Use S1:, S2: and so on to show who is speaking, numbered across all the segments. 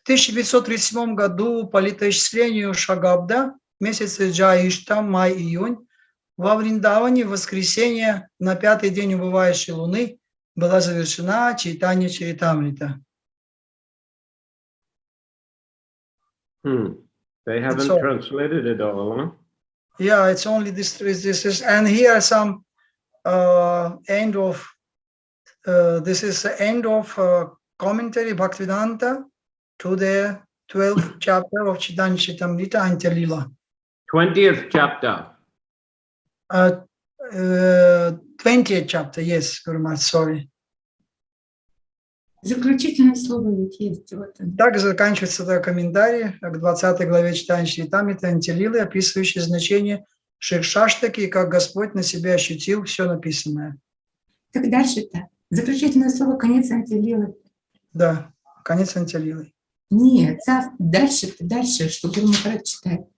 S1: 1537 году по летоисчислению Шагабда, месяцы Джаишта, май-июнь, во Вриндаване в воскресенье на 5-й день убывающей луны была завершена Чайтанья Чаритамрита.
S2: They haven't translated it all, huh?
S1: Yeah, it's only this is, and here some end of this is the end of commentary Bhaktivedanta to the 12th chapter of Chaitanya Charitamrita Антья-лила.
S2: 20th chapter.
S1: 20th chapter, yes, very much, sorry.
S3: Заключительное слово ведь есть. Вот.
S1: Так заканчивается комментарий к 20 главе Чайтанья Чаритамриты Антья-лилы, описывающий значение Шикшаштаки и как Господь на себя ощутил все написанное.
S3: Так дальше-то. Заключительное слово конец Антья-лилы.
S1: Да, конец Антья-лилы.
S3: Нет, дальше, что Гуру Махарадж читает.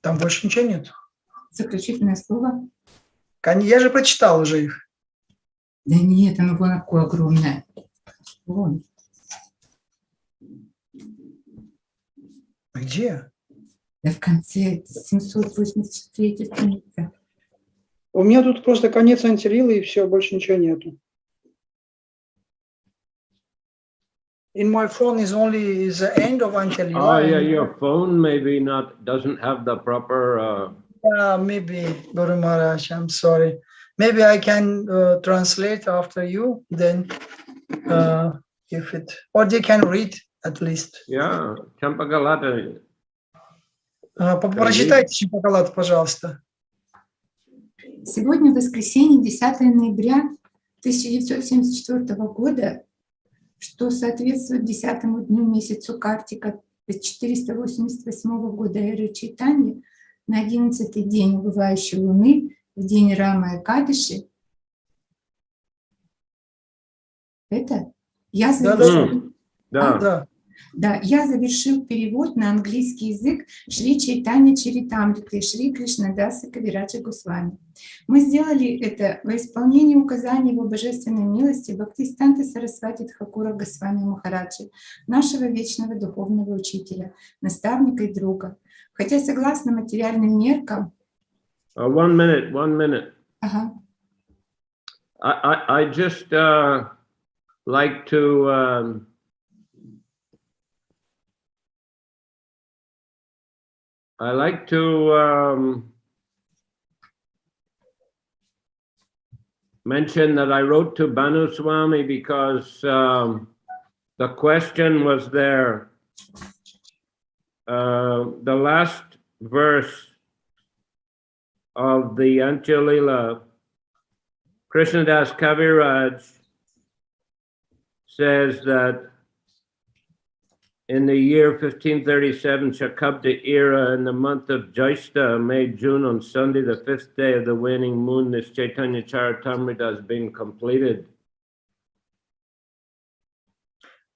S1: Там больше ничего нет.
S3: Заключительное слово.
S1: Я же прочитал уже их.
S3: Да нет, оно вон такое огромное. Вон.
S1: Где?
S3: Да в конце 783 страница.
S1: У меня тут просто конец Антья-лилы и все, больше ничего нету. In my phone is only the end of Антья-лила.
S2: Oh yeah, your phone maybe doesn't have the proper.
S1: Maybe Guru Maharaj, I'm sorry. Maybe I can translate after you. Then, if it or they can read at least.
S2: Yeah, Champagalata.
S1: Прочитайте Чампакалат, пожалуйста.
S3: Сегодня воскресенье, 10 ноября 1974 года, что соответствует 10-му дню месяцу Картика 488 года эры Чайтаньи, на 11-й день убывающей луны, в день Рама Экадаши. Это я завершил. Да, я завершил перевод на английский язык Шри Чайтанья Чаритамриты Шри Кришнадаса Кавираджа Госвами. Мы сделали это во исполнении указаний его божественной милости Бхактивиданта Сарасвати Тхакура Госвами Махараджи, нашего вечного духовного учителя, наставника и друга. Хотя согласно материальным меркам...
S2: One minute.
S3: Ага.
S2: I just like to mention that I wrote to Banu Swami because the question was there. The last verse of the Antья-лила, Krishnadas Kaviraj says that in the year 1537 Shakabda era, in the month of Jaista, May, June, on Sunday, the 5th day of the waning moon, this Chaitanya Charitamrita has been completed.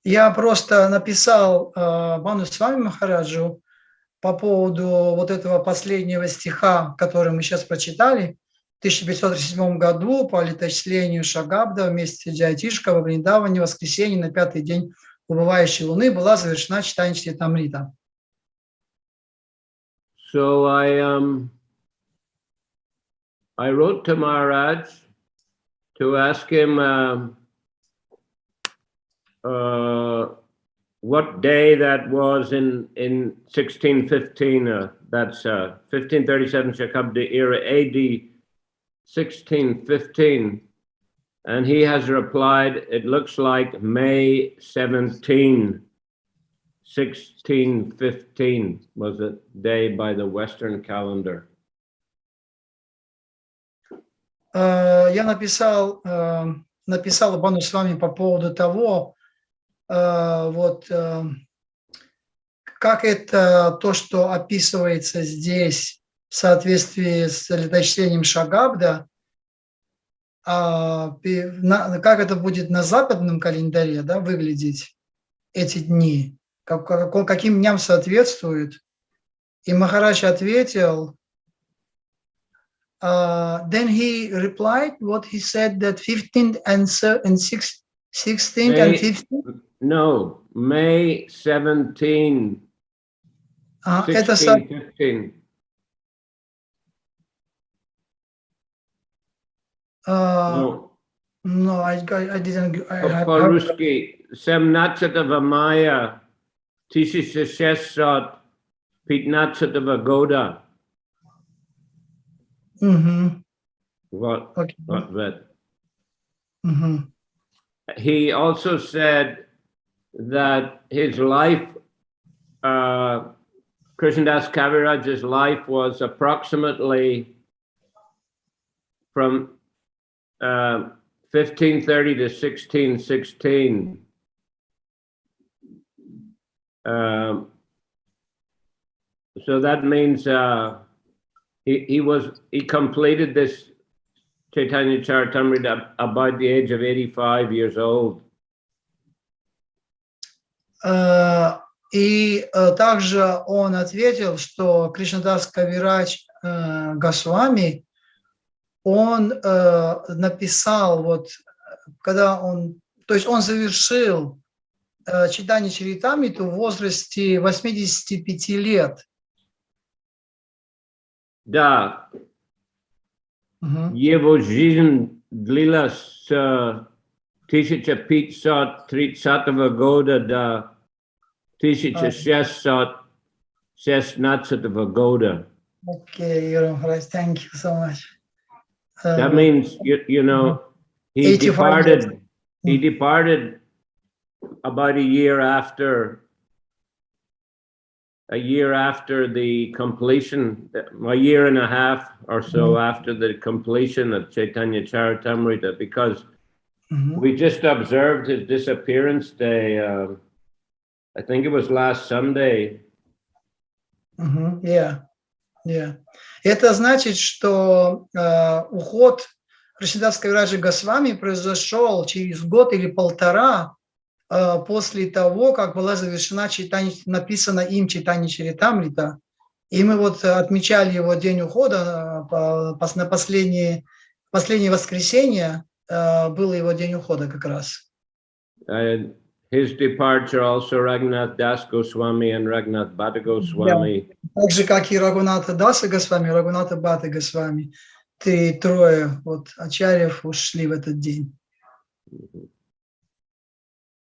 S1: Я просто написал Бану Свами Махараджу по поводу вот этого последнего стиха, который мы сейчас прочитали, в 1537 году по летоисчислению Шагабда вместе с Джайтишка во Вриндаване в воскресенье на 5-й день убывающей луны была завершена Чайтанья Чаритамрита.
S2: So I wrote to Maharaj to ask him what day that was in 1615. That's 1537 Shakabda era, AD 1615. And he has replied, it looks like May 17, 1615 was the day by the Western calendar.
S1: Я написал Бану Свами по поводу того, как это то, что описывается здесь в соответствии с летоисчислением Шагабда, как это будет на западном календаре, да, выглядеть эти дни, каким дням соответствует. И Махарадж ответил, then he replied what he said, that 15th and 16th and 15th?
S2: No, May 17, 16, 15.
S1: No, I didn't.
S2: По-русски 17 мая 1615 года. Вот,
S1: Okay.
S2: вот. He also said that his life, Krishnadas Kaviraj's life, was approximately from 1530 to 1616. So that means he completed this Chaitanya Charitamrita about the age of 85 years old.
S1: И также он ответил, что Кришнадас Кавирадж Госвами, он написал, вот, когда он, то есть он завершил читание Чаритамриту в возрасте 85 лет.
S2: Да. Его жизнь длилась с 1530 года до 1616 года.
S1: Okay, thank you so much.
S2: That means, you know, he departed about a year after the completion, a year and a half or so after the completion of Chaitanya Charitamrita, because we just observed his disappearance day. I think it was last Sunday.
S1: Yeah. Это значит, что уход Кришнадаса Кавираджа Госвами произошел через год или полтора после того, как была завершена написана им Чайтанья Чаритамрита. И мы вот отмечали его день ухода, на последнее воскресенье было его день ухода как раз.
S2: His departure also Raghunath Das Goswami and Raghunath Bhatta Goswami.
S1: Так же, как и Рагуната Даса Госвами, Рагуната Бхатта Госвами. Трое вот ачарьев ушли в этот день.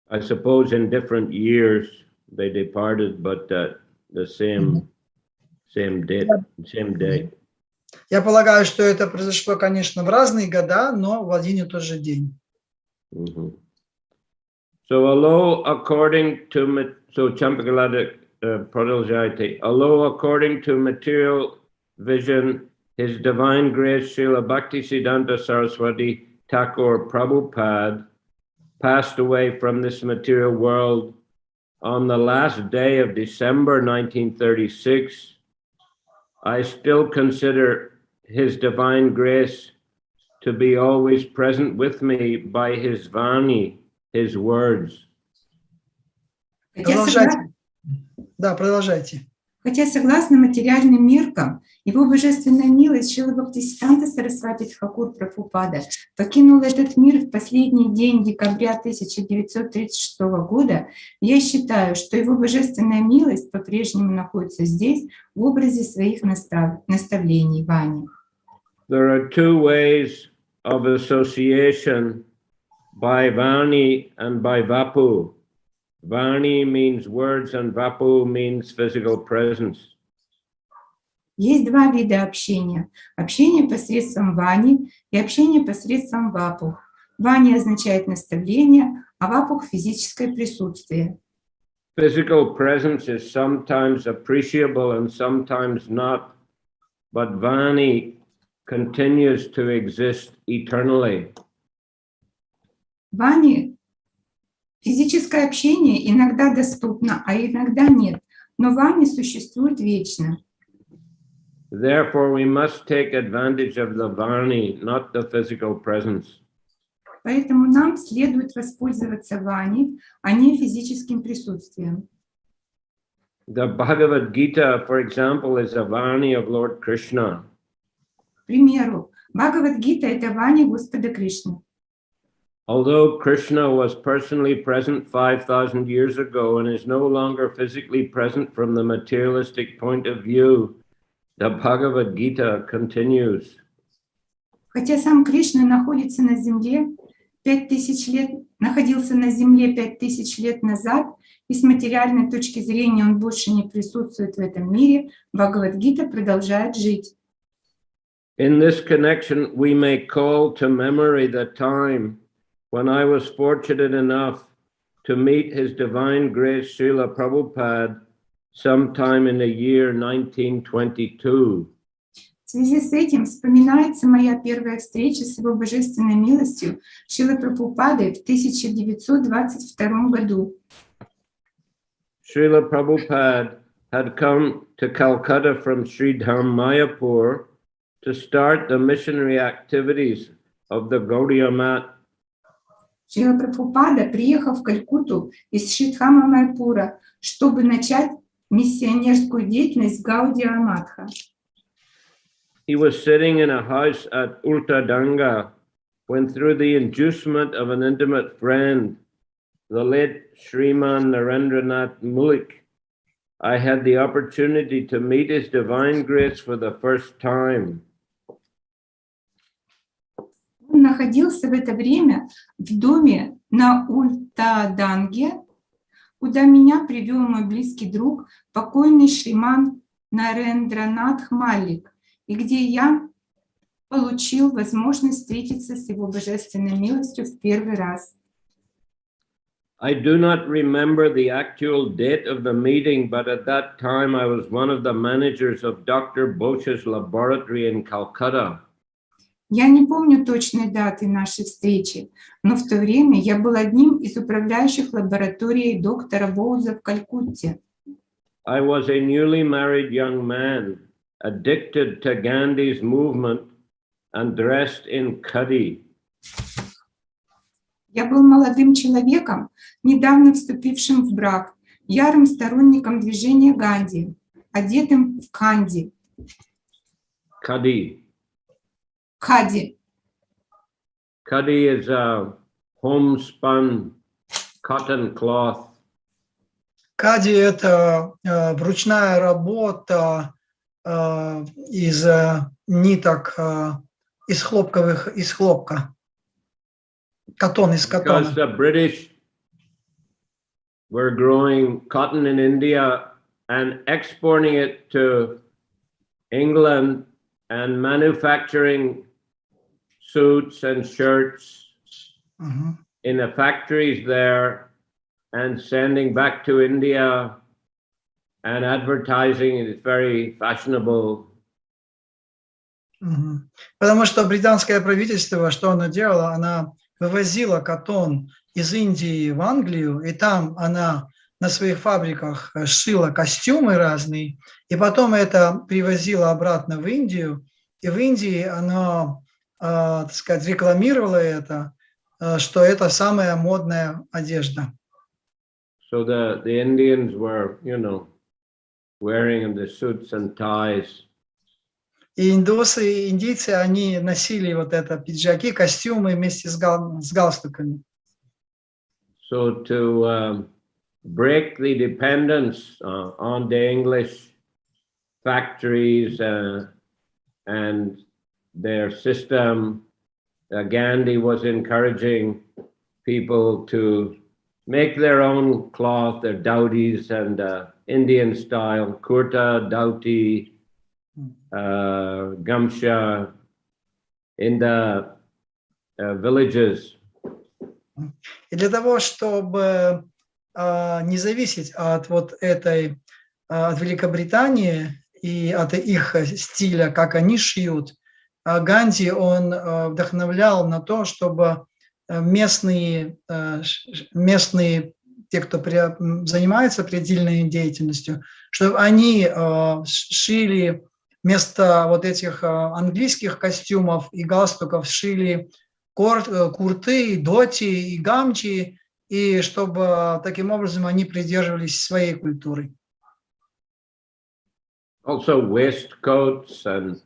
S2: I suppose in different years they departed, but the same day.
S1: Я полагаю, что это произошло, конечно, в разные года, но в один и тот же день.
S2: So although according to material vision, His Divine Grace Srila Bhaktisiddhanta Saraswati Thakur Prabhupada passed away from this material world on the last day of December 1936, I still consider His Divine Grace to be always present with me by His Vani, His words.
S1: Продолжайте.
S3: Хотя, согласно материальным меркам, его божественная милость Шрила Бхактисиданта Сарасвати Тхакур Прабхупада покинул этот мир в последний день декабря 1936 года, я считаю, что его божественная милость по-прежнему находится здесь в образе своих наставлений Вани.
S2: There are two ways of association, by Vani and by Vapu. Vani means words and Vapu means physical presence.
S3: Есть два вида общения. Общение посредством Вани и общение посредством Вапу. Вани означает наставление, а Вапу — физическое присутствие.
S2: Physical presence is sometimes appreciable and sometimes not, but Vani continues to exist eternally.
S3: Вани физическое общение иногда доступно, а иногда нет, но Вани существует вечно.
S2: Therefore, we must take advantage of the Vani, not the physical presence.
S3: Поэтому нам следует воспользоваться Вани, а не физическим присутствием.
S2: The Bhagavad Gita, for example, is a Vani of Lord Krishna.
S3: К примеру, Бхагавад-гита — это Вани Господа Кришны.
S2: Although Krishna was personally present 5,000 years ago and is no longer physically present from the materialistic point of view, the Bhagavad Gita continues.
S3: Хотя сам Кришна находится на земле 5000 лет, находился на земле 5000 лет назад, и с материальной точки зрения он больше не присутствует в этом мире, Бхагавад-гита продолжает жить.
S2: In this connection, we may call to memory the time when I was fortunate enough to meet His Divine Grace Shrila Prabhupade sometime in the year 1922.
S3: В связи с этим вспоминается моя первая встреча с Его Божественной милостью Шрилой Прабхупадой в 1922 году.
S2: Srila Prabhupada had come to Calcutta from Sridham Mayapur to start the missionary activities of the Gaudiya Math.
S3: Шрила Прабхупада приехал в Калькутту из Шридхама Майпура, чтобы начать миссионерскую деятельность Гаудия Матха.
S2: He was sitting in a house at Ultadanga when, through the inducement of an intimate friend, the late Sriman Narendranath Mulik, I had the opportunity to meet His Divine Grace for the first time.
S3: Он находился в это время в доме на Ультаданге, куда меня привел мой близкий друг, покойный Шриман Нарендранатх Малик, и где я получил возможность встретиться с Его Божественной милостью в первый раз.
S2: I do not remember the actual date of the meeting, but at that time I was one of the managers of Dr. Bosch's laboratory in Calcutta.
S3: Я не помню точной даты нашей встречи, но в то время я был одним из управляющих лабораторией доктора Боуза в Калькутте.
S2: I was a newly married young man, addicted to Gandhi's movement and dressed in khadi.
S3: Я был молодым человеком, недавно вступившим в брак, ярым сторонником движения Ганди, одетым в канди.
S2: Khadi.
S3: Хади.
S2: Khadi is a homespun cotton cloth.
S1: Кади – это ручная работа из ниток, из хлопка. Cotton из катона.
S2: Because the British were growing cotton in India and exporting it to England and manufacturing suits and shirts in the factories there and sending back to India and advertising it. It's very fashionable.
S1: Потому что британское правительство, что оно делало, она вывозила катон из Индии в Англию, и там она на своих фабриках шила костюмы разные, и потом это привозила обратно в Индию, и в Индии она, так сказать, рекламировала это, что это самая модная одежда.
S2: So the Indians were, wearing the suits and ties.
S1: И индийцы, они носили вот это пиджаки, костюмы вместе с галстуками.
S2: So to break the dependence on the English factories and their system, Gandhi was encouraging people to make their own cloth, their dhautis and Indian style, kurta, dhauti, gamsha in the villages.
S1: И для того, чтобы не зависеть от вот этой, от Великобритании и от их стиля, как они шьют, Ганди, он вдохновлял на то, чтобы местные, те, кто занимается предельной деятельностью, чтобы они шили вместо вот этих английских костюмов и галстуков, шили курты, доти и гамчи, и чтобы таким образом они придерживались своей культуры.
S2: Also waistcoats and,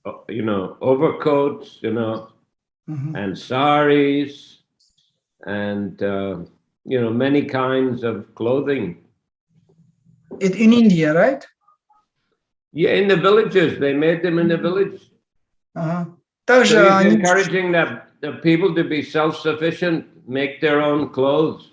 S2: overcoats, and saris, and you know, many kinds of clothing.
S1: In India, right?
S2: Yeah, in the villages, they made them in the village.
S1: Также
S2: So he's
S1: они
S2: encouraging the people to be self-sufficient, make their own clothes.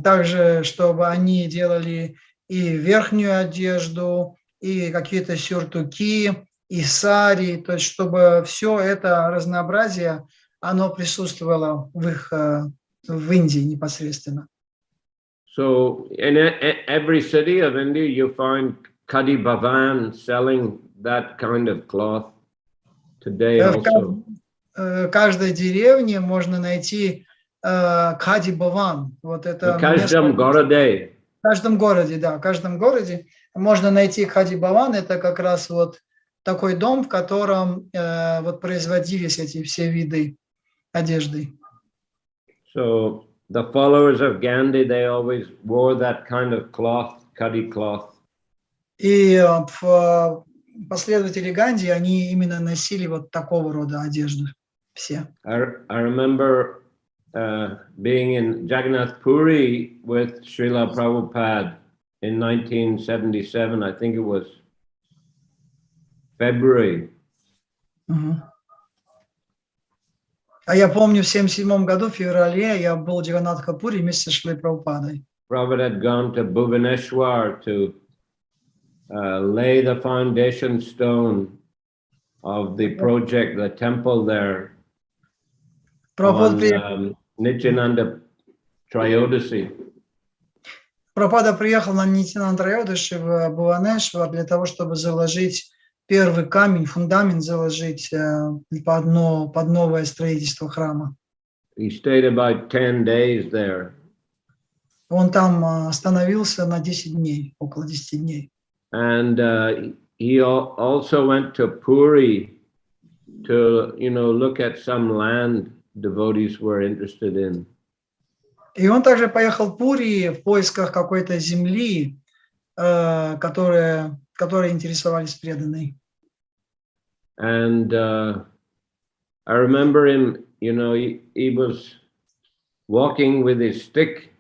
S1: Также, чтобы они делали и верхнюю одежду, и какие-то сюртуки, и сари, то есть чтобы все это разнообразие, оно присутствовало в их, в Индии непосредственно.
S2: So in every city of India, you find Khadi Bhavan selling that kind of cloth today also.
S1: В каждой деревне можно найти Хади Баван. Вот это
S2: В каждом городе.
S1: В каждом городе, да, в каждом городе можно найти Хади Баван. Это как раз вот такой дом, в котором вот производились эти все виды одежды.
S2: So the followers of Gandhi, they always wore that kind of cloth, Khadi cloth.
S1: И последователи Ганди, они именно носили вот такого рода одежду все.
S2: I remember being in Jagannath Puri with Srila Prabhupada in 1977, I think it was February.
S1: А я помню, в 1977 году, в феврале, я был в Джаганнатха-Пури вместе с Шрилой Прабхупадой.
S2: Prabhupada had gone to Bhubaneswar to lay the foundation stone of the project, the temple there on Nityananda Trayodasi.
S1: Прабхупада приехал на Нитянанда Трайодаши в Бхуванешвар для того, чтобы заложить первый камень, фундамент заложить под новое строительство храма.
S2: He stayed about 10 days there.
S1: Он там остановился на 10 дней, около 10 дней.
S2: And he also went to Puri to, you know, look at some land devotees were interested in.
S1: И он также поехал в Пури в поисках какой-то земли, которой интересовались преданные.
S2: And I remember him, you know, he was walking with his stick.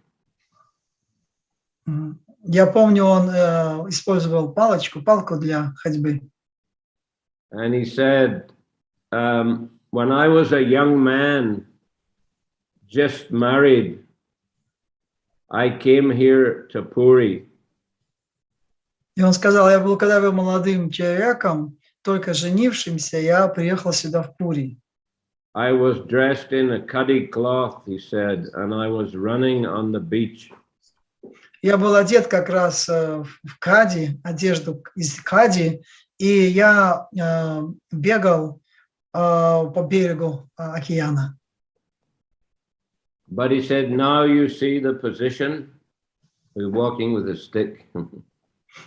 S1: Я помню, он использовал палку для ходьбы.
S2: And he said, when I was a young man, just married, I came here to Puri.
S1: И он сказал, когда я был молодым человеком, только женившимся, я приехал сюда в Пури.
S2: I was dressed in a khadi cloth, he said, and I was running on the beach.
S1: Я был одет как раз в кади, одежду из кади, и я бегал по берегу океана.
S2: But he said, now you see the position, we're walking with a stick.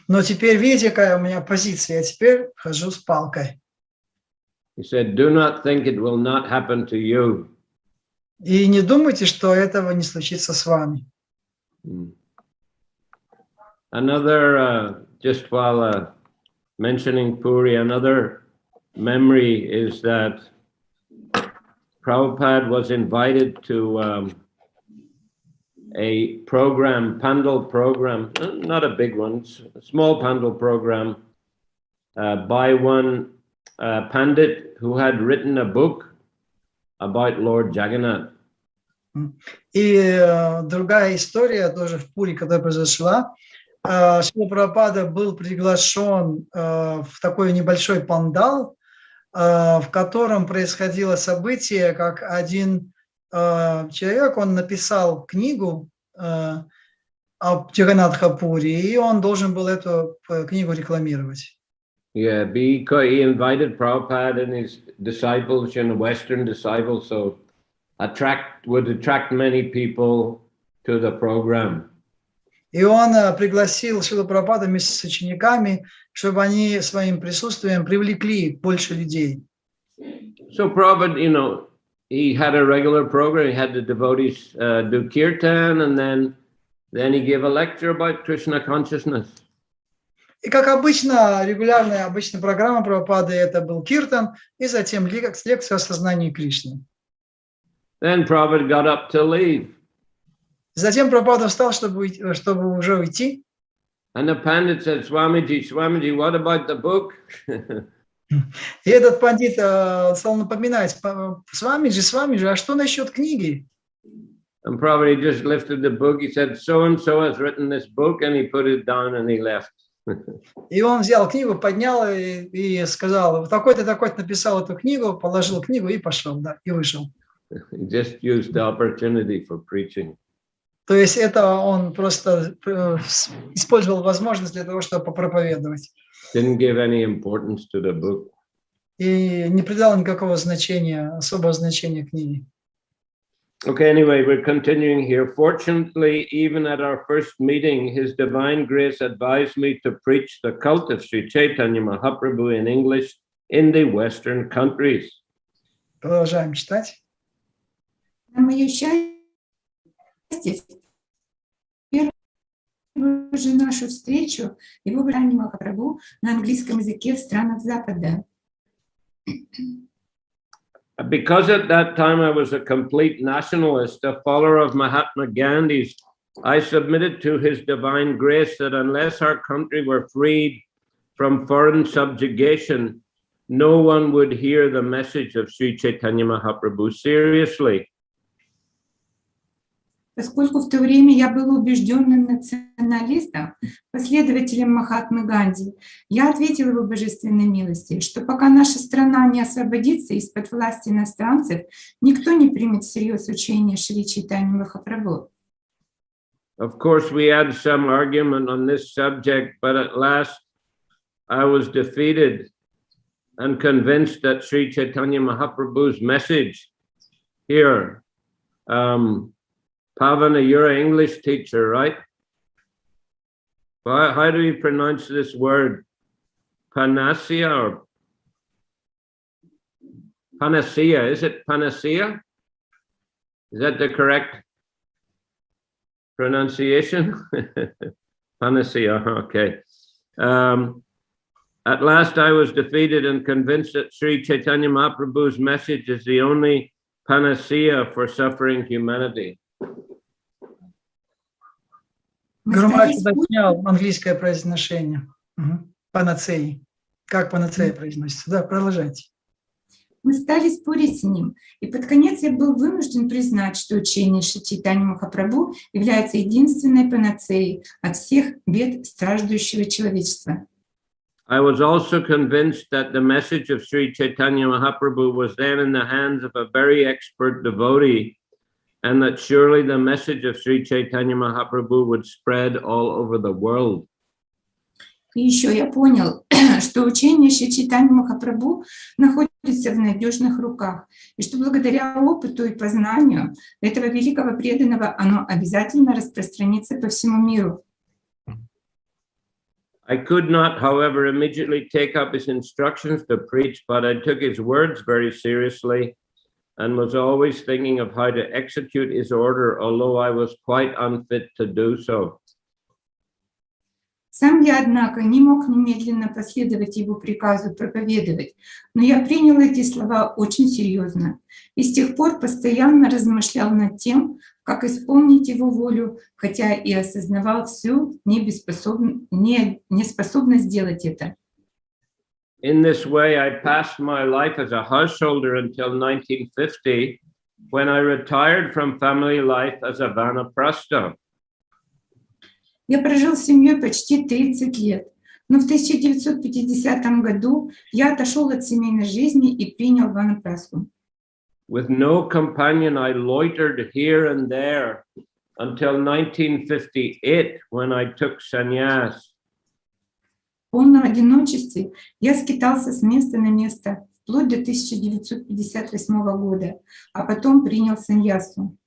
S1: Но теперь видите, какая у меня позиция, я теперь хожу с палкой.
S2: He said, do not think it will not happen to you.
S1: И не думайте, что этого не случится с вами.
S2: Another, just while mentioning Puri, another memory is that Prabhupada was invited to a program, Pandal program, not a big one, a small Pandal program by one Pandit who had written a book about Lord Jagannath.
S1: И другая история тоже в Пури, которая произошла. Шрила Прабхупада был приглашен в такой небольшой пандал, в котором происходило событие, как один человек, он написал книгу о Джаганнатха-Пури, и он должен был эту книгу рекламировать.
S2: Yeah, he invited Prabhupada and his disciples, you know, Western disciples, so would attract many people to the program.
S1: И он пригласил Шрилу Прабхупаду вместе с учениками, чтобы они своим присутствием привлекли больше людей.
S2: So Prabhupada, you know, he had a regular program. He had the devotees do kirtan, and then he gave a lecture about Krishna consciousness.
S1: И как обычно, регулярная программа Прабхупады это был киртан, и затем лекция о сознании Кришны.
S2: Then Prabhupada got up to leave.
S1: Затем Прабхупада встал, чтобы уже уйти.
S2: And the pandit said, Swamiji, Swamiji, what about the book?
S1: И этот пандит стал напоминать: Свамиджи, а что насчет книги?
S2: And Prabhupada just lifted the book. He said, so-and-so has written this book, and he put it down and he left.
S1: И он взял книгу, поднял и сказал: такой-то написал эту книгу, положил книгу и пошел, да, и вышел.
S2: He just used the opportunity for preaching.
S1: То есть это он просто использовал возможность для того, чтобы проповедовать.
S2: Didn't give any importance to the book.
S1: И не придал никакого значения, особого значения книге.
S2: Okay, anyway, we're continuing here. Fortunately, even at our first meeting, His Divine Grace advised me to preach the cult of Sri Chaitanya Mahaprabhu in English in the Western countries.
S1: Продолжаем читать.
S3: На мое счастье, первую же нашу встречу его брани Махапрабху на английском языке в странах Запада.
S2: Because at that time I was a complete nationalist, a follower of Mahatma Gandhi's, I submitted to His Divine Grace that unless our country were freed from foreign subjugation, no one would hear the message of Sri Chaitanya Mahaprabhu seriously.
S3: Поскольку в то время я был убежденным националистом, последователем Махатмы Ганди, я ответил его божественной милости, что пока наша страна не освободится из-под власти иностранцев, никто не примет всерьез учение Шри Чайтаньи Махапрабху.
S2: Of course, we had some argument on this subject, but at last I was defeated and convinced that Sri Chaitanya Mahaprabhu's message here, Pavana, you're an English teacher, right? How do you pronounce this word? Panacea or panacea? Is it panacea? Is that the correct pronunciation? Panacea, okay. At last I was defeated and convinced that Sri Chaitanya Mahaprabhu's message is the only panacea for suffering humanity.
S1: Громач уточнял английское произношение. Панацеи. Как панацея произносится? Да, продолжайте.
S3: Мы стали спорить с ним, и под конец я был вынужден признать, что учение Шри Чайтаньи Махапрабху является единственной панацеей от всех бед страждущего человечества.
S2: I was also convinced that the message of Sri Chaitanya Mahaprabhu was then in the hands of a very expert devotee, and that surely the message of Sri Chaitanya Mahaprabhu would spread all over the world.
S3: И еще я понял, что учение Шри Чайтаньи Махапрабху находится в надежных руках, и что благодаря опыту и познанию этого великого преданного оно обязательно распространится по всему миру.
S2: I could not, however, immediately take up his instructions to preach, but I took his words very seriously and was always thinking of how to execute his order, although I was quite unfit to do so.
S3: Сам я, однако, не мог немедленно последовать его приказу проповедовать, но я принял эти слова очень серьезно и с тех пор постоянно размышлял над тем, как исполнить его волю, хотя и осознавал всю неспособность сделать это.
S2: In this way, I passed my life as a householder until 1950, when I retired from family life as a vanaprastha.
S3: Я прожил с семьей почти 30 лет, но в 1950 году я отошел от семейной жизни и принял ванапрастху.
S2: With no companion, I loitered here and there until 1958, when I took sannyas.
S3: В полном одиночестве я скитался с места на место вплоть до 1958 года, а потом принял саньясу.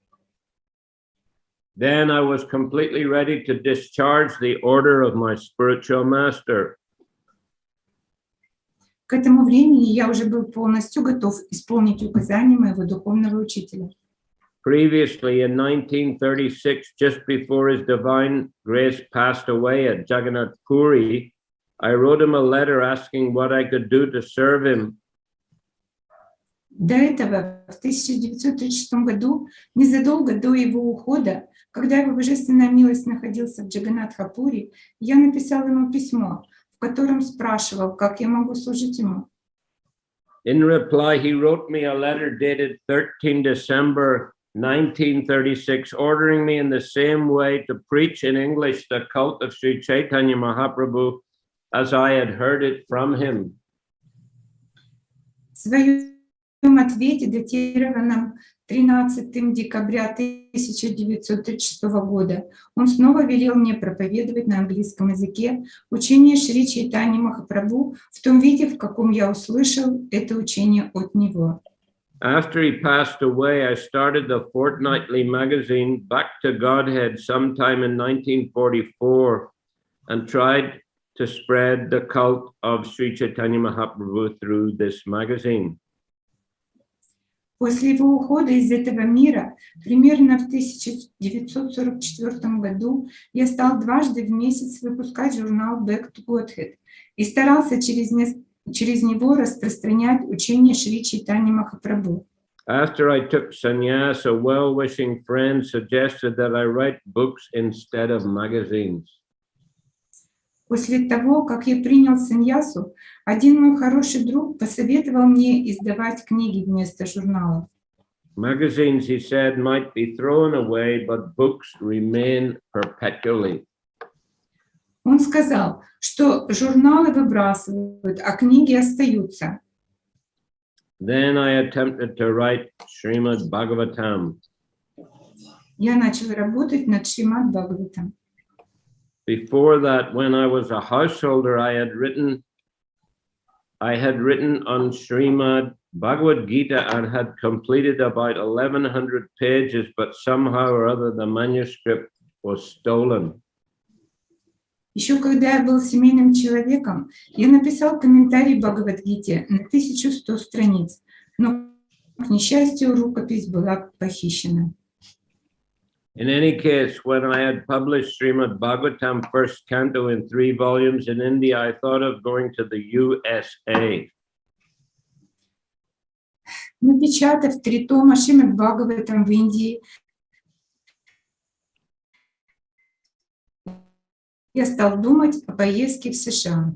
S2: Then I was completely ready to discharge the order of my spiritual master.
S3: К этому времени я уже был полностью готов исполнить указания моего духовного учителя.
S2: Previously, in 1936, just before His Divine Grace passed away at Jagannath Puri, I wrote him a letter asking what I could do to serve him.
S3: До этого, в 1936 году, незадолго до его ухода, когда его божественная милость находился в Джаганнатхапуре, я написал ему письмо, в котором спрашивал, как я могу служить ему.
S2: In reply, he wrote me a letter dated 13 December 1936, ordering me in the same way to preach in English the cult of Sri Chaitanya Mahaprabhu as I had heard it from him.
S3: В своем ответе, датированном 13 декабря 1936 года, он снова велел мне проповедовать на английском языке учение Шри Чайтаньи Махапрабху в том виде, в каком я услышал это учение от него.
S2: After he passed away, I started the fortnightly magazine Back to Godhead sometime in 1944 and tried to spread the cult of Sri Chaitanya Mahaprabhu through this magazine.
S3: После его ухода из этого мира, примерно в 1944 году, я стал дважды в месяц выпускать журнал Back to Godhead и старался через него распространять учение Шри Чайтаньи Махапрабху.
S2: After I took sannyas, a well-wishing friend suggested that I write books instead of magazines.
S3: После того, как я принял саньясу, один мой хороший друг посоветовал мне издавать книги вместо журналов.
S2: Magazines, he said, might be thrown away, but books remain perpetually.
S3: Он сказал, что журналы выбрасывают, а книги остаются.
S2: Then I attempted to write Srimad Bhagavatam.
S3: Я начал работать над Шримад Бхагаватам.
S2: Before that, when I was a householder, I had written on Srimad Bhagavad Gita and had completed about 1,100 pages, but somehow or other the manuscript was stolen.
S3: Еще когда я был семейным человеком, я написал комментарий Бхагавад-гите на 1100 страниц, но, к несчастью, рукопись была похищена.
S2: In any case, when I had published Srimad Bhagavatam first canto in 3 volumes in India, I thought of going to the USA.
S3: Напечатав 3 тома Шримад Бхагаватам в Индии, я стал думать о поездке в США.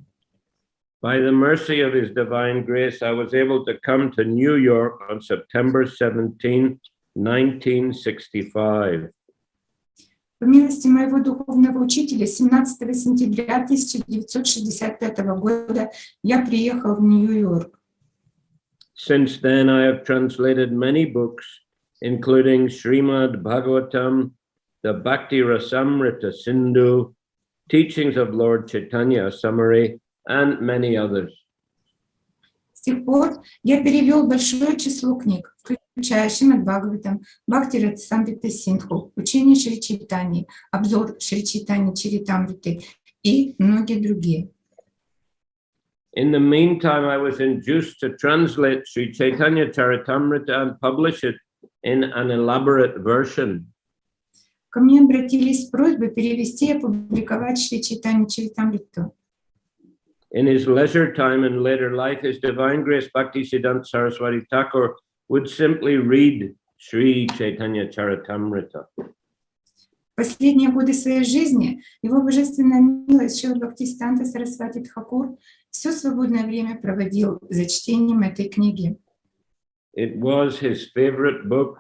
S2: By the mercy of His divine grace, I was able to come to New York on September 17, 1965.
S3: По милости моего духовного учителя, 17 сентября 1965 года я приехал в Нью-Йорк.
S2: Since then, I have translated many books, including Srimad Bhagavatam, the Bhakti Rasamrita Sindhu, Teachings of Lord Chaitanya, Summary, and many others.
S3: С тех пор я перевел большое число книг, включая Шримад Бхагаватам, Бхакти Расамрита Синдху, учение Шри Чайтаньи, обзор Шри Чайтаньи Чаритамриты и многие другие.
S2: In the meantime, I was induced to translate Sri Chaitanya Charitamrita and publish it in an elaborate version.
S3: Ко мне обратились с просьбой перевести и опубликовать Шри Чайтаньи Чаритамриту.
S2: In his leisure time and later life, His Divine Grace Bhaktisiddhanta Saraswati Thakur would simply read Sri Chaitanya Charitamrita.
S3: В последние годы своей жизни его божественная милость Шрила Бхактисиданта Сарасвати Тхакур все свободное время проводил за чтением этой книги.
S2: It was his favorite book.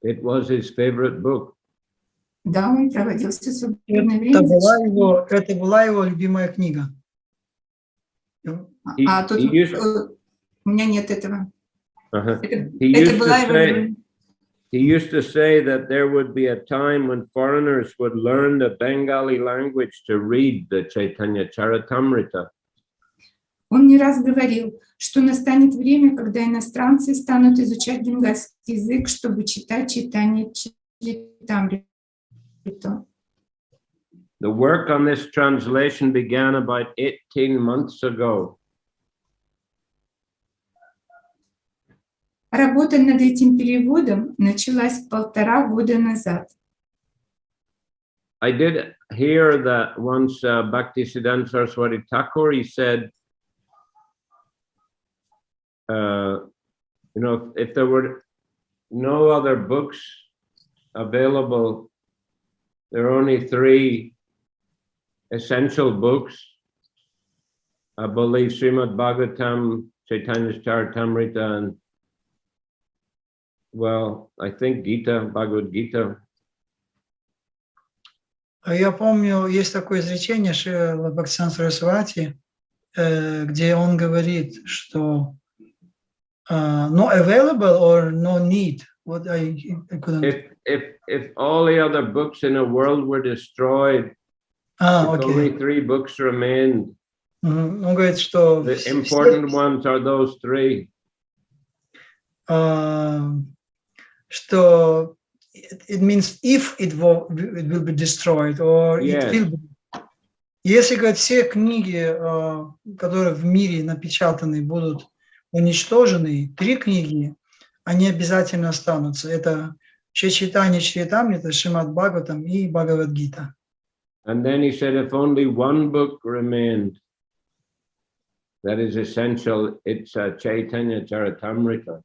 S2: It was his favorite book.
S3: Да, он проводил все свободное время.
S1: Это была его любимая книга.
S3: А тут у меня нет этого.
S2: He used to say that there would be a time when foreigners would learn the Bengali language to read the Chaitanya Charitamrita.
S3: Он не раз говорил, что настанет время, когда иностранцы станут изучать бенгальский язык, чтобы читать Чайтанья Чаритамриту.
S2: The work on this translation began about 18 months ago.
S3: Работа над этим переводом началась 1,5 года назад.
S2: I did hear that once Bhaktisiddhanta Saraswati Thakur, he said, you know, if there were no other books available, there are only 3 essential books. I believe Srimad Bhagavatam, Chaitanya Charitamrita, and well, I think Gita, Bhagavad Gita.
S1: Я помню, есть такое изречение Шрилы Бхактивиданта Сарасвати, где он говорит, что no available or no need. What I couldn't.
S2: If all the other books in the world were destroyed, if only 3 books remained.
S1: Он говорит, что
S2: the important ones are those 3.
S1: Что it means if it will be destroyed or it will be. Если, говорит, все книги, которые в мире напечатаны, будут уничтожены, 3 книги, они обязательно останутся. Это Чайтанья Чаритамрита, Шримад Бхагаватам и Бхагавад-гита.
S2: And then he said, if only one book remained, that is essential, it's Chaitanya Charitamrita.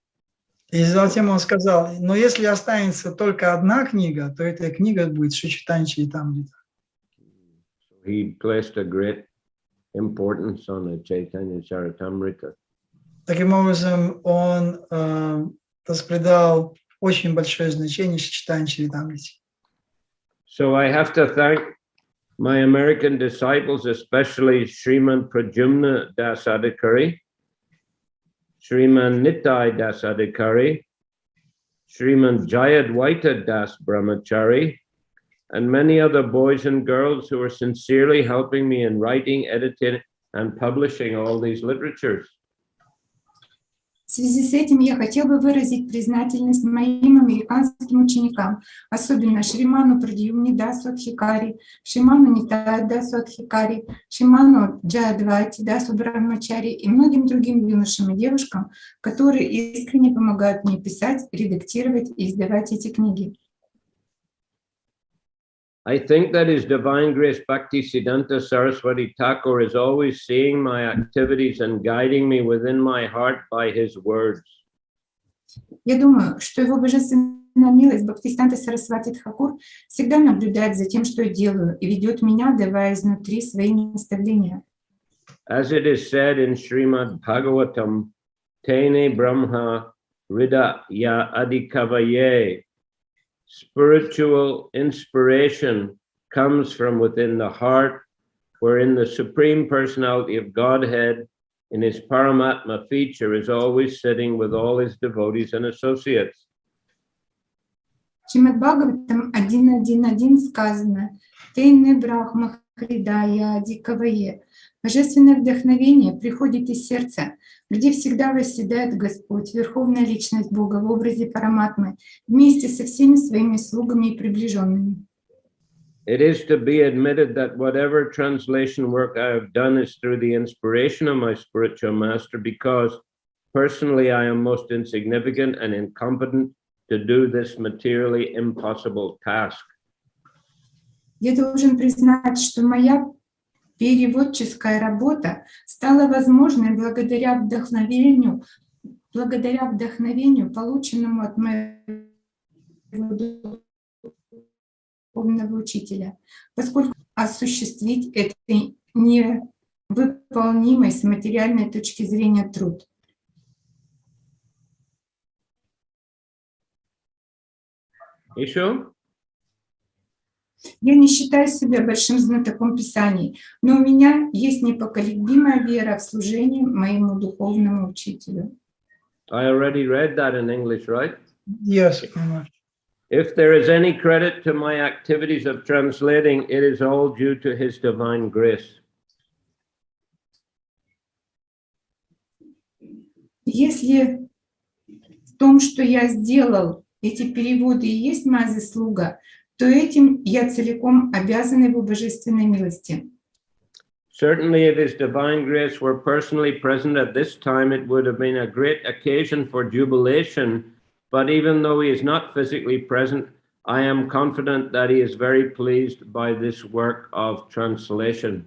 S1: И затем он сказал, но если останется только одна книга, то эта книга будет Чайтанья Чаритамрита.
S2: He placed a great importance on the Chaitanya Charitamrita.
S1: Таким образом, он придал очень большое значение Чайтанье Чаритамрите.
S2: So I have to thank my American disciples, especially Sriman Pradyumna Das Adhikari, Sriman Nitai Das Adhikari, Sriman Jayadvaita Das Brahmachari, and many other boys and girls who are sincerely helping me in writing, editing, and publishing all these literatures.
S3: В связи с этим я хотел бы выразить признательность моим американским ученикам, особенно Шриману Прадьюмне Дасу Адхикари, Шриману Нитая Дасу Адхикари, Шриману Джайадвайте Дасу Брахмачари и многим другим юношам и девушкам, которые искренне помогают мне писать, редактировать и издавать эти книги.
S2: I think that His Divine Grace Bhaktisiddhanta Saraswati Thakur is always seeing my activities and guiding me within my heart by His words.
S3: Я думаю, что Его Божественная милость Бхактисиддханта Сарасвати Тхакур всегда наблюдает за тем, что я делаю, и ведет меня, давая изнутри свои наставления.
S2: As it is said in Srimad Bhagavatam, Tene Brahma Rida Ya Adhikavaye, spiritual inspiration comes from within the heart, wherein the Supreme Personality of Godhead in His Paramatma feature is always sitting with all His devotees and associates.
S3: В Шримад Бхагаватам 1.1.1 сказано «Тейне Брахма Хридая Адикавае». Божественное вдохновение приходит из сердца, где всегда восседает Господь, Верховная Личность Бога в образе Параматмы, вместе со всеми своими слугами и приближенными.
S2: It is to be admitted that whatever translation work I have done is through the inspiration of my spiritual master, because personally I am most insignificant and incompetent to do this materially impossible task.
S3: Я должен признать, что моя переводческая работа стала возможной благодаря вдохновению, полученному от моего духовного учителя, поскольку осуществить это невыполнимый с материальной точки зрения труд.
S2: Еще?
S3: Я не считаю себя большим знатоком Писаний, но у меня есть непоколебимая вера в служение моему духовному учителю.
S2: I already read that in English, right?
S1: Yes.
S2: If there is any credit to my activities of translating, it is all due to His divine grace.
S3: Если в том, что я сделал, эти переводы и есть моя заслуга, то этим я целиком обязан Его божественной милости.
S2: Certainly, if His divine grace were personally present at this time, it would have been a great occasion for jubilation. But even though He is not physically present, I am confident that he is very pleased by this work of translation.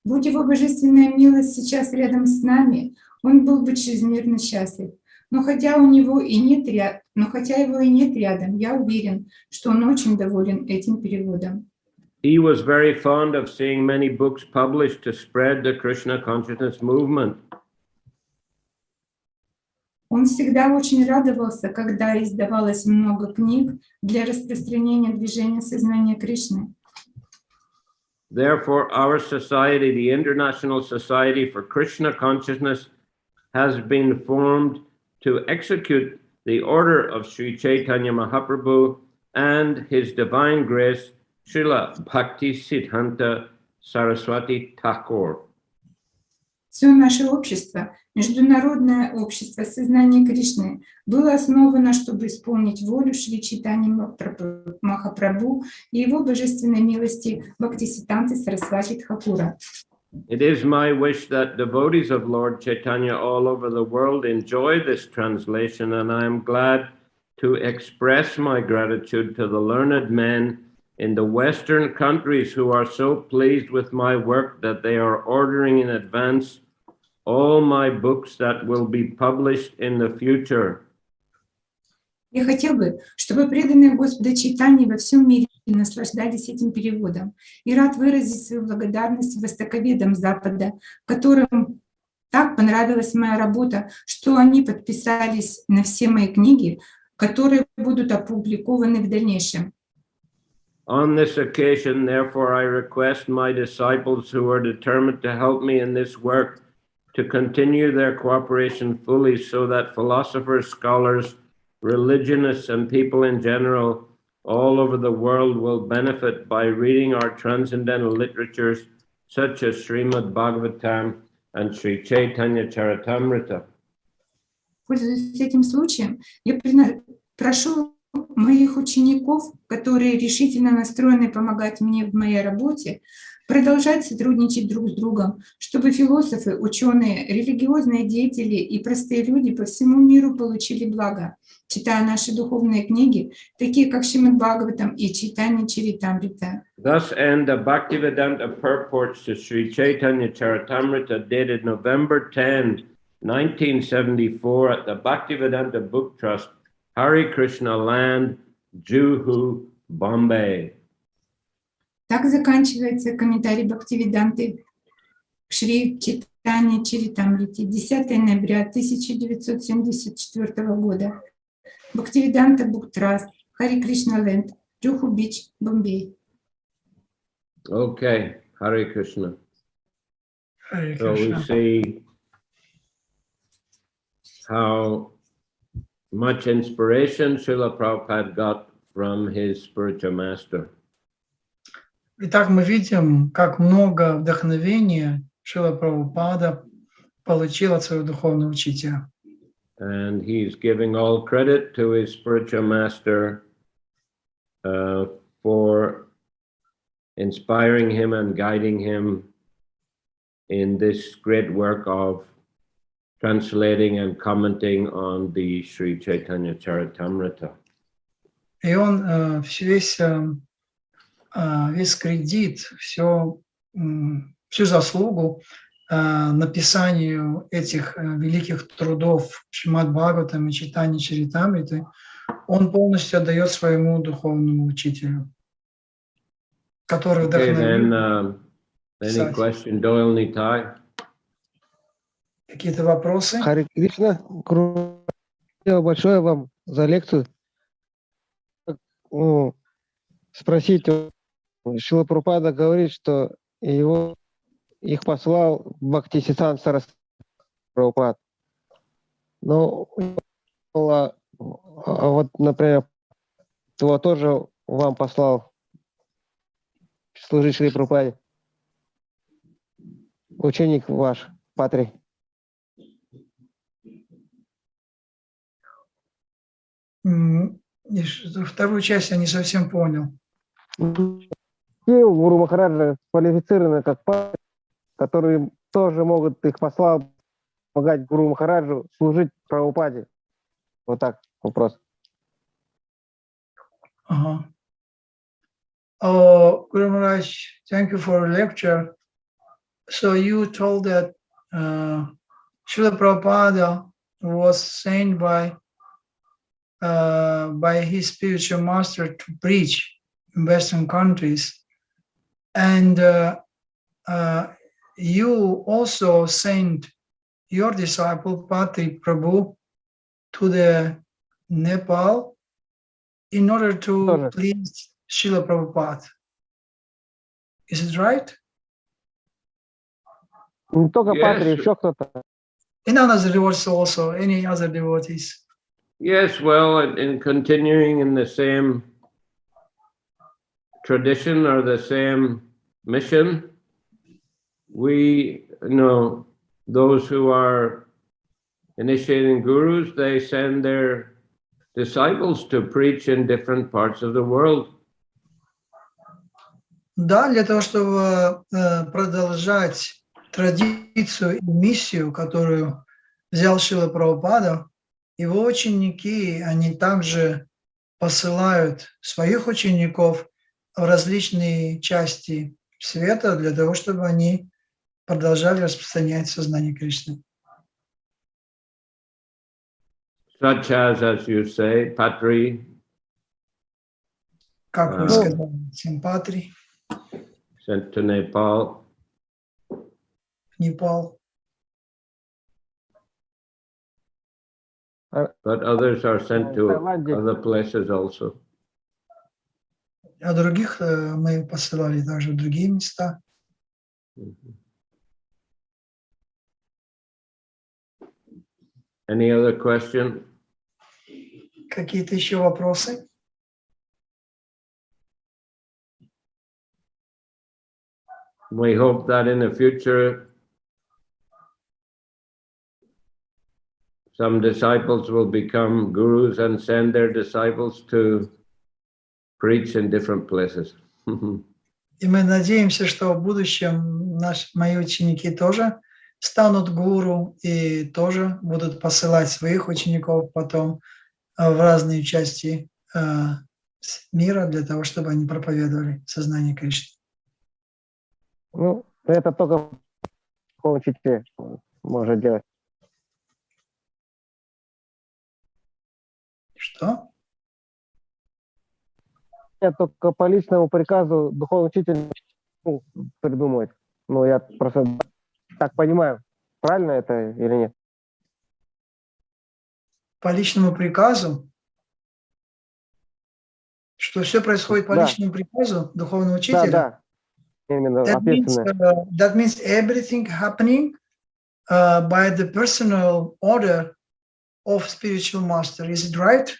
S3: Будь его божественная милость сейчас рядом с нами, он был бы чрезмерно счастлив. Но хотя его и нет рядом, я уверен, что он очень доволен этим переводом.
S2: He was very fond of seeing many books published to spread the Krishna consciousness movement.
S3: Он всегда очень радовался, когда издавалось много книг для распространения движения сознания Кришны.
S2: Therefore, our society, the International Society for Krishna Consciousness, has been formed to execute the order of Sri Chaitanya Mahaprabhu and His Divine Grace, Srila Bhaktisiddhanta Saraswati Thakur.
S3: Все наше общество, Международное общество сознания Кришны, было основано, чтобы исполнить волю Шри Чайтаньи Махапрабху и его божественной милости Бхактисиддханты Сарасвати Тхакура.
S2: It is my wish that devotees of Lord Chaitanya all over the world enjoy this translation, and I am glad to express my gratitude to the learned men in the Western countries who are so pleased with my work that they are ordering in advance all my books that will be published in the future.
S3: Я хотел бы, чтобы преданные Господа Чайтаньи во всем мире наслаждались этим переводом. И рад выразить свою благодарность востоковедам Запада, которым так понравилась моя работа, что они подписались на все мои книги, которые будут опубликованы в дальнейшем.
S2: On this occasion, therefore, I request my disciples who are determined to help me in this work to continue their cooperation fully so that philosophers, scholars, religionists, and people in general all over the world will benefit by reading our transcendental literatures such as Srimad Bhagavatam and Sri Chaitanya Charitamrita.
S3: Пользуясь этим случаем, я прошу моих учеников, которые решительно настроены помогать мне в моей работе, продолжать сотрудничать друг с другом, чтобы философы, ученые, религиозные деятели и простые люди по всему миру получили благо, читая наши духовные книги, такие как Шримад Бхагаватам и Чайтанья Чаритамрита.
S2: Thus end the Bhaktivedanta purports to Sri Chaitanya Charitamrita dated November 10, 1974 at the Bhaktivedanta Book Trust, Hare Krishna Land, Juhu, Bombay.
S3: Так заканчивается комментарий Бхактиведанты к Шри Чайтанья Чаритамрите 10 ноября 1974 года. Бхактиведанта Book Trust, Hare Krishna Land, Juhu Beach, Bombay.
S2: Okay, Hare Krishna.
S1: Харе
S2: So we
S1: Кришна.
S2: see how much inspiration Srila Prabhupada got from his spiritual master.
S1: Итак, мы видим, как много вдохновения Шрила Прабхупада получил от своего духовного учителя.
S2: And he's giving all credit to his spiritual master for inspiring him and guiding him in this great work of translating and commenting on the Sri Chaitanya Charitamrita.
S1: И он весь кредит, всю заслугу написанию этих великих трудов Шримад Бхагаватам и Чайтаньи Чаритамриты он полностью отдает своему духовному учителю, который вдохновил.
S2: Any question, Doyle Nitai?
S1: Какие-то вопросы?
S4: Харе Кришна, спасибо большое вам за лекцию. Спросить, Шрила Прабхупада говорит, что их послал Бхактисиддханта Сарасвати Прабхупад. Но вот, например, его тоже вам послал служить Шриле Прабхупаде. Ученик ваш, Патри.
S1: Вторую часть я не совсем понял.
S4: Гуру Махараджа квалифицированы как Патри, которые тоже могут их послать помогать Гуру Махараджу служить Прабхупаде. Вот так вопрос.
S1: Oh, Guru Maharaj, thank you for the lecture. So you told that Шрила Прабхупада was sent by his spiritual master to preach in Western countries, and you also sent your disciple Patri Prabhu to the Nepal in order to please Шрила Prabhupada. Is it right?
S4: Не только Патри, еще кто-то.
S1: And other devotees also, any other devotees.
S2: Yes, well, in continuing in the same tradition or the same mission, we know those who are initiating gurus, they send their disciples to preach in different parts of the world.
S1: Да, для того, чтобы продолжать традицию и миссию, которую взял Шрила Прабхупада, его ученики, они также посылают своих учеников в различные части света для того, чтобы они продолжали распространять сознание Кришны.
S2: Such as you say, Patri.
S1: Как вы сказали, Симпатри,
S2: Sent to Nepal.
S1: Непал.
S2: But others are sent to other places also.
S1: А других мы посылали также в другие места.
S2: Any other question?
S1: Какие-то еще вопросы?
S2: We hope that in the future some disciples will become gurus and send their disciples to preach in different places.
S1: И мы надеемся, что в будущем мои ученики тоже станут гуру и тоже будут посылать своих учеников потом в разные части мира для того, чтобы они проповедовали сознание Кришны.
S4: Ну, это только учитель может делать.
S1: Что?
S4: Я только по личному приказу духовный учитель придумывать. Ну, я просто так понимаю, правильно это или нет?
S1: По личному приказу? Что все происходит по личному приказу духовного учителя?
S4: Да. Именно
S1: that means everything happening by the personal order of spiritual master. Is it right?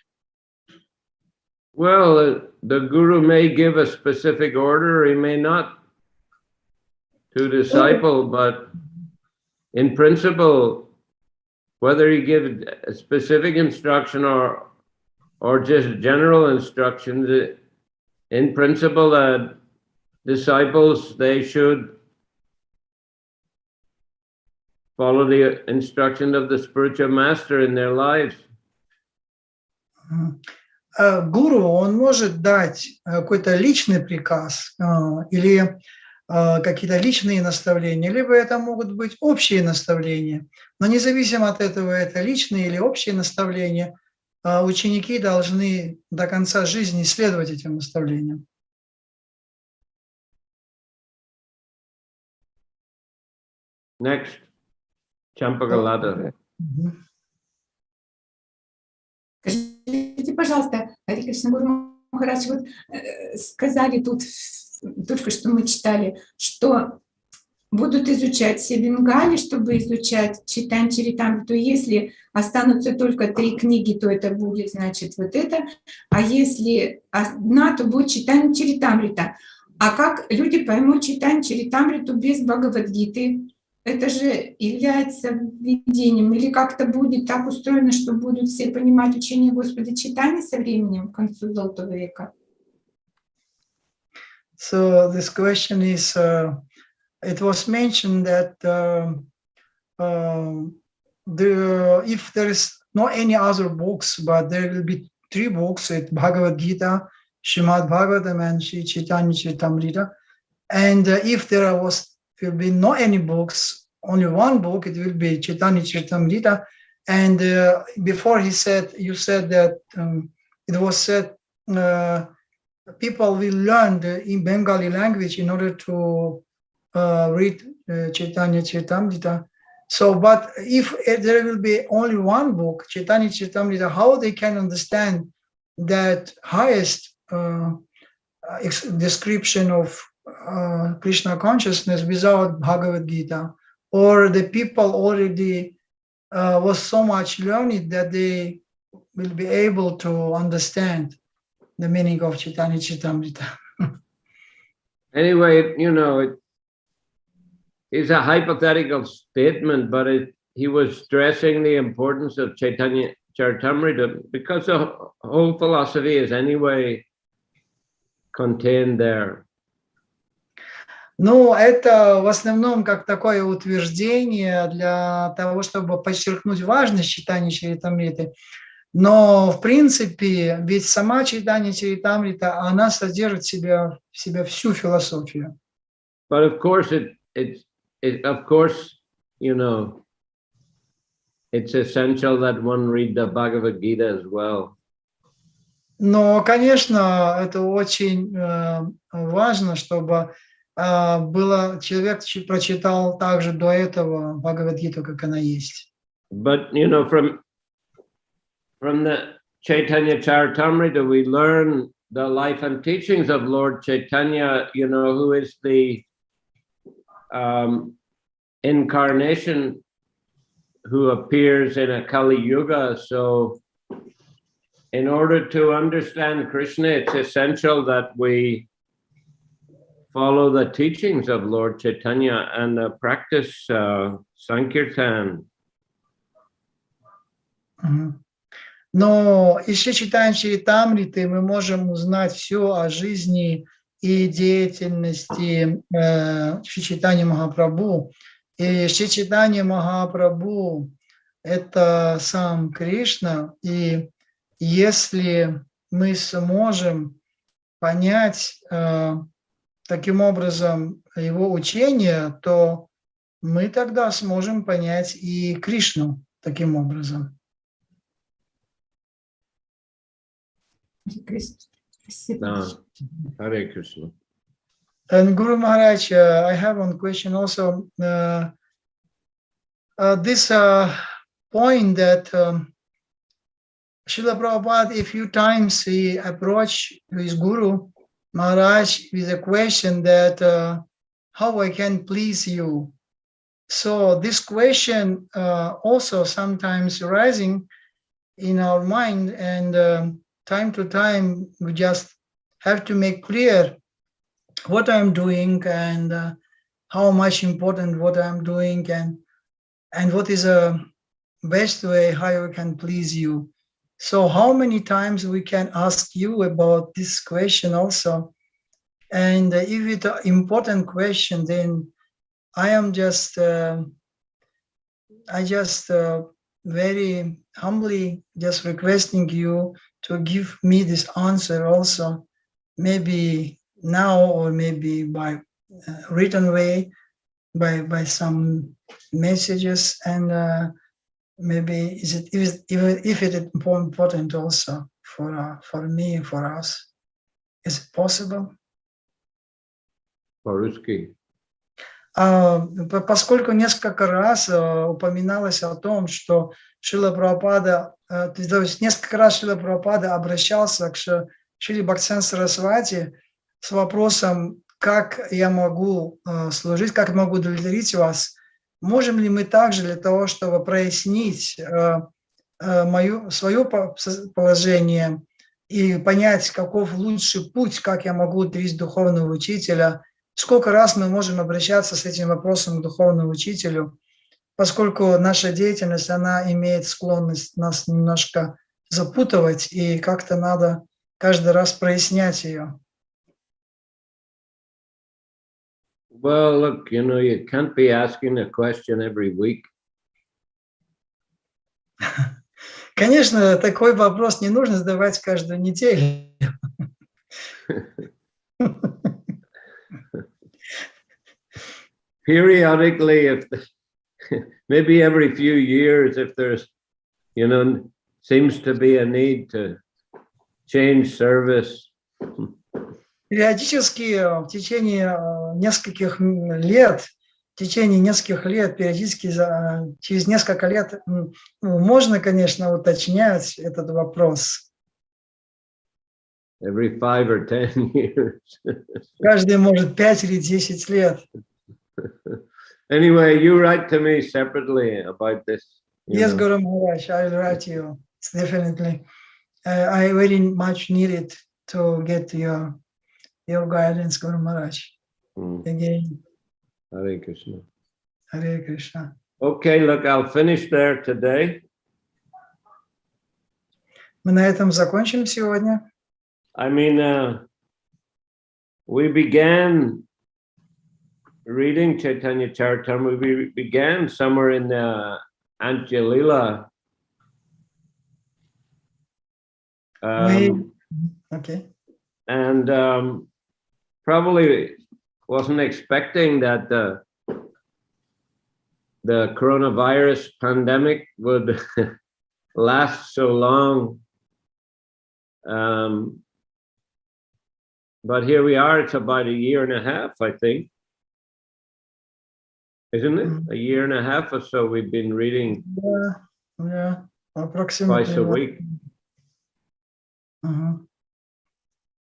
S2: Well, the guru may give a specific order, he may not, to disciple, but in principle, whether he gives a specific instruction or just general instructions, in principle, disciples, they should follow the instruction of the spiritual master in their lives.
S1: Гуру, он может дать какой-то личный приказ или какие-то личные наставления, либо это могут быть общие наставления. Но независимо от этого, это личные или общие наставления, ученики должны до конца жизни следовать этим наставлениям.
S2: Next, Champagalada.
S3: Скажите, пожалуйста, Харе Кришна, Гуру Махарадж, вот сказали тут, только что мы читали, что будут изучать все Бенгали, чтобы изучать Чайтанья-чаритамриту. Если останутся только 3 книги, то это будет, значит, вот это. А если одна, то будет Чайтанья-чаритамрита. А как люди поймут Чайтанья-чаритамриту без Бхагавад-гиты? Это же является введением, или как-то будет так устроено, что будут все понимать учение Господа Чайтаньи со временем, к концу Золотого века?
S1: So this question is, it was mentioned that if there is no any other books, but there will be 3 books, it's Bhagavad Gita, Srimad Bhagavatam and Sri Chaitanya Charitamrita. And if there will be no any books, only one book, it will be Chaitanya Charitamrita. And before you said that it was said people will learn in Bengali language in order to read Chaitanya Charitamrita. So, but if there will be only one book, Chaitanya Charitamrita, how they can understand that highest description of Krishna consciousness without Bhagavad Gita, or the people already was so much learned that they will be able to understand the meaning of Chaitanya Charitamrita.
S2: Anyway, you know, it's a hypothetical statement, but he was stressing the importance of Chaitanya Charitamrita because the whole philosophy is anyway contained there.
S1: Ну, это в основном как такое утверждение для того, чтобы подчеркнуть важность читания Чаритамриты. Но, в принципе, ведь сама читание Чаритамрита, она содержит в себе всю философию.
S2: But of course, of course, you know, it's essential that one read the Bhagavad Gita as well.
S1: Но, конечно, это очень важно, чтобы человек прочитал также до этого Бхагавад-гиту, как она есть.
S2: But, you know, from the Chaitanya Charitamrita, we learn the life and teachings of Lord Chaitanya, you know, who is the incarnation who appears in a Kali Yuga. So in order to understand Krishna, it's essential that we follow the teachings of Lord Chaitanya and practice Sankirtan.
S1: Но если читаем Чаритамриты, мы можем узнать все о жизни и деятельности Шри Чайтаньи Махапрабху. И Шри Чайтанья Махапрабху – это сам Кришна. И если мы сможем понять таким образом его учение, то мы тогда сможем понять и Кришну таким образом.
S2: Харе Кришна.
S1: And Guru Maharaj, I have one question also. This point that Srila Prabhupada, a few times he approached his Guru Maharaj with a question that how I can please you. So this question also sometimes rising in our mind, and time to time we just have to make clear what I'm doing and how much important what I'm doing and what is a best way how I can please you. So how many times we can ask you about this question also? And if it's an important question, then I am just very humbly just requesting you to give me this answer also, maybe now or maybe by written way, by some messages, and maybe if it is important also for me, for us. Is it possible?
S2: По-русски.
S1: Поскольку несколько раз упоминалось о том, что Шрила Прабхупада, то есть несколько раз Шрила Прабхупада обращался к Шриле Бхактивиданте Сарасвати с вопросом, как я могу служить, как могу удовлетворить вас, можем ли мы также для того, чтобы прояснить свое положение и понять, каков лучший путь, как я могу удовлетворить духовного учителя, сколько раз мы можем обращаться с этим вопросом к духовному учителю, поскольку наша деятельность, она имеет склонность нас немножко запутывать, и как-то надо каждый раз прояснять ее.
S2: Well, look, you know, you can't be asking a question every week.
S1: Конечно, такой вопрос не нужно задавать каждую неделю.
S2: Periodically, if maybe every few years, if there's, seems to be a need to change service.
S1: Периодически в течение нескольких лет, периодически через несколько лет можно, конечно, уточнять этот вопрос.
S2: Every 5 or 10 years.
S1: Каждый может 5 или 10 лет.
S2: Anyway, you write to me separately about this.
S1: Yes, Guru Maharaj, I will write you. It's definitely. I very much needed to get your guidance, Guru Maharaj. Again.
S2: Hare Krishna.
S1: Hare Krishna.
S2: Okay, look, I'll finish there today.
S1: Мы на этом закончим сегодня.
S2: I mean, we began reading Chaitanya Charitamrita. We began somewhere in Antья-лила.
S1: Okay.
S2: And probably wasn't expecting that the coronavirus pandemic would last so long. But here we are, it's about 1.5 years, I think. Isn't it? 1.5 years or so we've been reading
S1: approximately
S2: twice a week.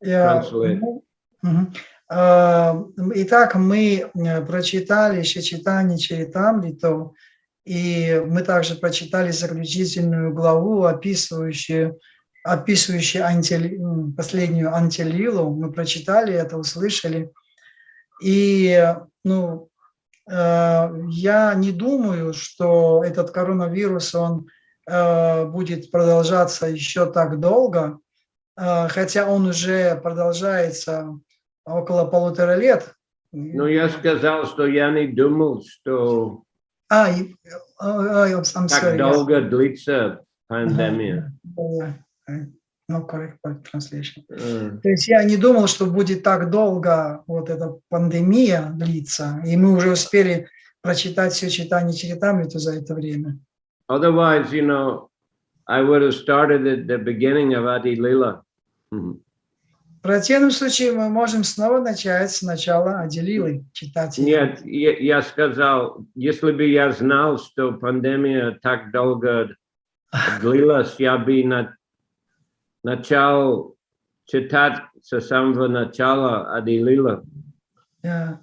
S1: Translate. Итак, мы прочитали Чайтанью Чаритамриту, и мы также прочитали заключительную главу, описывающую последнюю Антья-лилу. Мы прочитали это, услышали. И я не думаю, что этот коронавирус, он будет продолжаться еще так долго, хотя он уже продолжается около 1,5 лет.
S2: Ну, я сказал, что я не думал, что так долго длится пандемия.
S1: No correct translation. То есть я не думал, что будет так долго вот эта пандемия длиться, и мы уже успели прочитать все Чайтанью Чаритамриту за это время.
S2: Otherwise, I would have started at the beginning of Adi-lila.
S1: В противном случае мы можем снова начать с начала Ади-лилы читать.
S2: Нет, я сказал, если бы я знал, что пандемия так долго длилась, я бы начал читать с самого начала Adi-лила.
S1: То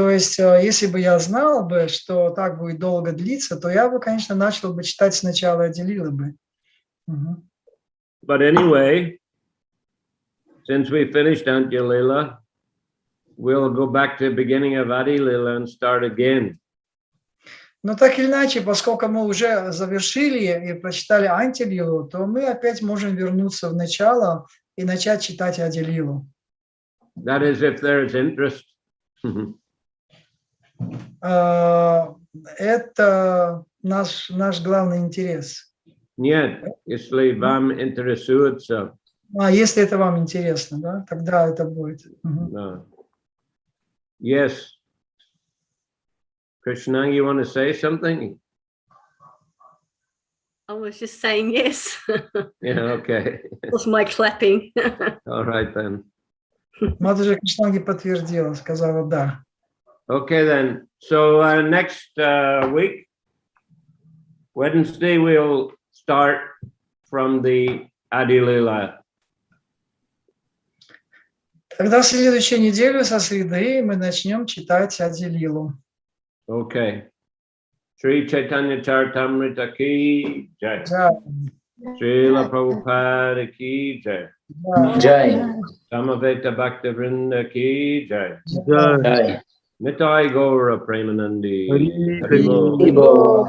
S1: есть, если бы я знал бы, что так будет долго длиться, то я бы, конечно, начал бы читать сначала Ади-лилы бы.
S2: But anyway, since we finished Antья-лила, we'll go back to the beginning of Adi-lila and start again.
S1: Но так или иначе, поскольку мы уже завершили и прочитали Антья-лилу, то мы опять можем вернуться в начало и начать читать Ади-лилу.
S2: That is, if there is interest.
S1: Это наш главный интерес.
S2: Нет, если вам интересуется.
S1: Если это вам интересно, да, тогда это будет.
S2: Да. Yes. Krishna, you want to say something?
S5: I was just saying yes.
S2: Yeah, okay.
S5: That was my clapping.
S2: All right then.
S1: Матаджи Кришнанги подтвердила, сказала да.
S2: Okay then. So next week, Wednesday, we'll start from the Adi-lila.
S1: Тогда в следующую неделю со среды мы начнем читать Ади-лилу.
S2: Okay. Shri Chaitanya Charitamrita ki jai. Shrila Prabhupade ki jai.
S6: Jai.
S2: Samaveta Bhaktivinoda ki jai. Jai. Nitai Gaura Premanandi.
S6: Haribo.